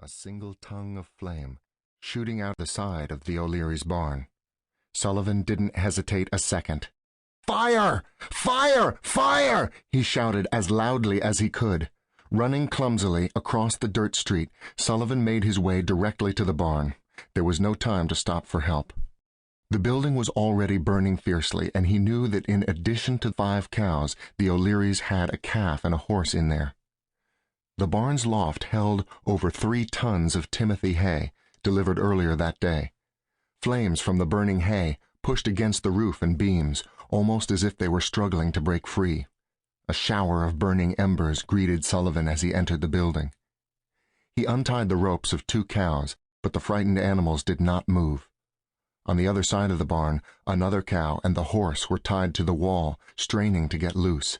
a single tongue of flame, shooting out the side of the O'Leary's barn. Sullivan didn't hesitate a second. "Fire! Fire! Fire!" he shouted as loudly as he could. Running clumsily across the dirt street, Sullivan made his way directly to the barn. There was no time to stop for help. The building was already burning fiercely, and he knew that in addition to 5 cows, the O'Learys had a calf and a horse in there. The barn's loft held over 3 tons of Timothy hay, delivered earlier that day. Flames from the burning hay pushed against the roof and beams, almost as if they were struggling to break free. A shower of burning embers greeted Sullivan as he entered the building. He untied the ropes of 2 cows, but the frightened animals did not move. On the other side of the barn, another cow and the horse were tied to the wall, straining to get loose.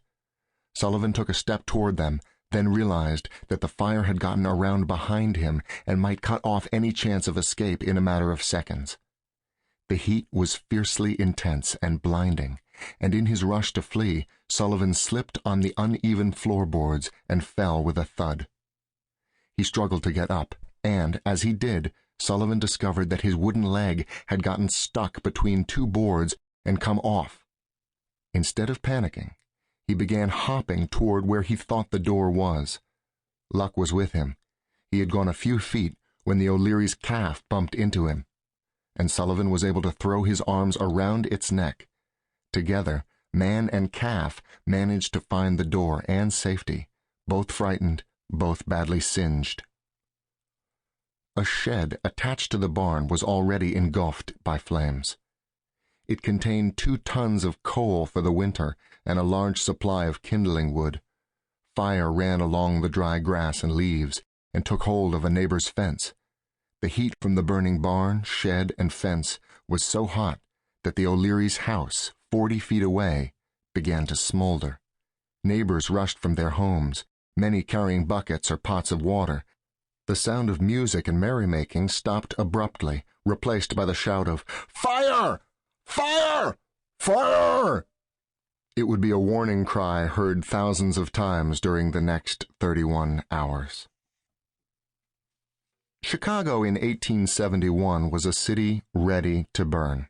Sullivan took a step toward them, then realized that the fire had gotten around behind him and might cut off any chance of escape in a matter of seconds. The heat was fiercely intense and blinding, and in his rush to flee, Sullivan slipped on the uneven floorboards and fell with a thud. He struggled to get up, and, as he did, Sullivan discovered that his wooden leg had gotten stuck between 2 boards and come off. Instead of panicking, he began hopping toward where he thought the door was. Luck was with him. He had gone a few feet when the O'Leary's calf bumped into him, and Sullivan was able to throw his arms around its neck. Together, man and calf managed to find the door and safety, both frightened, both badly singed. A shed attached to the barn was already engulfed by flames. It contained 2 tons of coal for the winter and a large supply of kindling wood. Fire ran along the dry grass and leaves and took hold of a neighbor's fence. The heat from the burning barn, shed, and fence was so hot that the O'Leary's house, 40 feet away, began to smolder. Neighbors rushed from their homes, many carrying buckets or pots of water. The sound of music and merrymaking stopped abruptly, replaced by the shout of, "Fire! Fire! Fire!" It would be a warning cry heard thousands of times during the next 31 hours. Chicago in 1871 was a city ready to burn.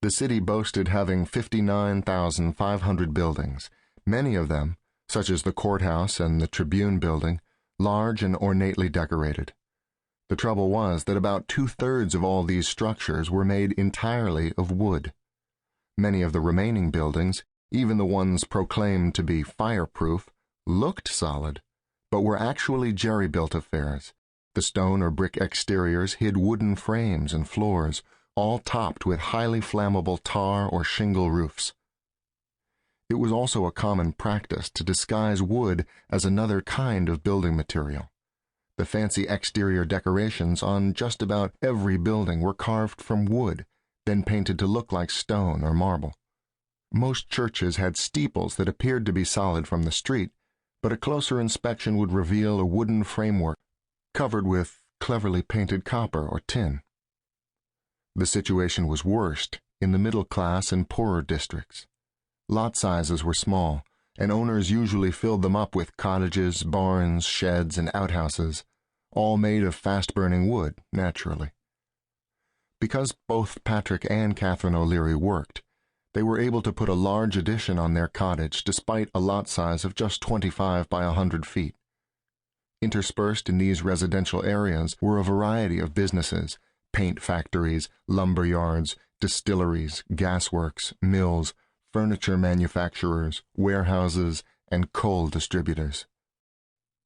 The city boasted having 59,500 buildings, many of them, such as the courthouse and the Tribune building, large and ornately decorated. The trouble was that about 2/3 of all these structures were made entirely of wood. Many of the remaining buildings, even the ones proclaimed to be fireproof, looked solid, but were actually jerry-built affairs. The stone or brick exteriors hid wooden frames and floors, all topped with highly flammable tar or shingle roofs. It was also a common practice to disguise wood as another kind of building material. The fancy exterior decorations on just about every building were carved from wood, then painted to look like stone or marble. Most churches had steeples that appeared to be solid from the street, but a closer inspection would reveal a wooden framework covered with cleverly painted copper or tin. The situation was worst in the middle class and poorer districts. Lot sizes were small, and owners usually filled them up with cottages, barns, sheds, and outhouses, all made of fast-burning wood, naturally. Because both Patrick and Catherine O'Leary worked, they were able to put a large addition on their cottage despite a lot size of just 25 by 100 feet. Interspersed in these residential areas were a variety of businesses: paint factories, lumber yards, distilleries, gasworks, mills, furniture manufacturers, warehouses, and coal distributors.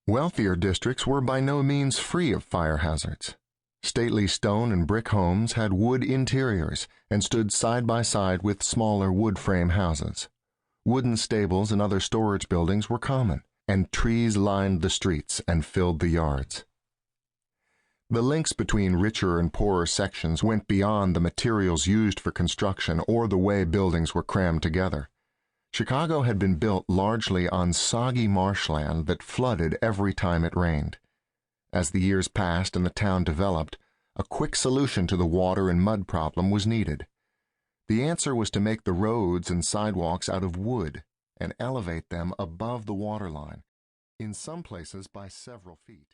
Wealthier districts were by no means free of fire hazards. Stately stone and brick homes had wood interiors and stood side by side with smaller wood frame houses. Wooden stables and other storage buildings were common, and trees lined the streets and filled the yards. The links between richer and poorer sections went beyond the materials used for construction or the way buildings were crammed together. Chicago had been built largely on soggy marshland that flooded every time it rained. As the years passed and the town developed, a quick solution to the water and mud problem was needed. The answer was to make the roads and sidewalks out of wood and elevate them above the waterline, in some places by several feet.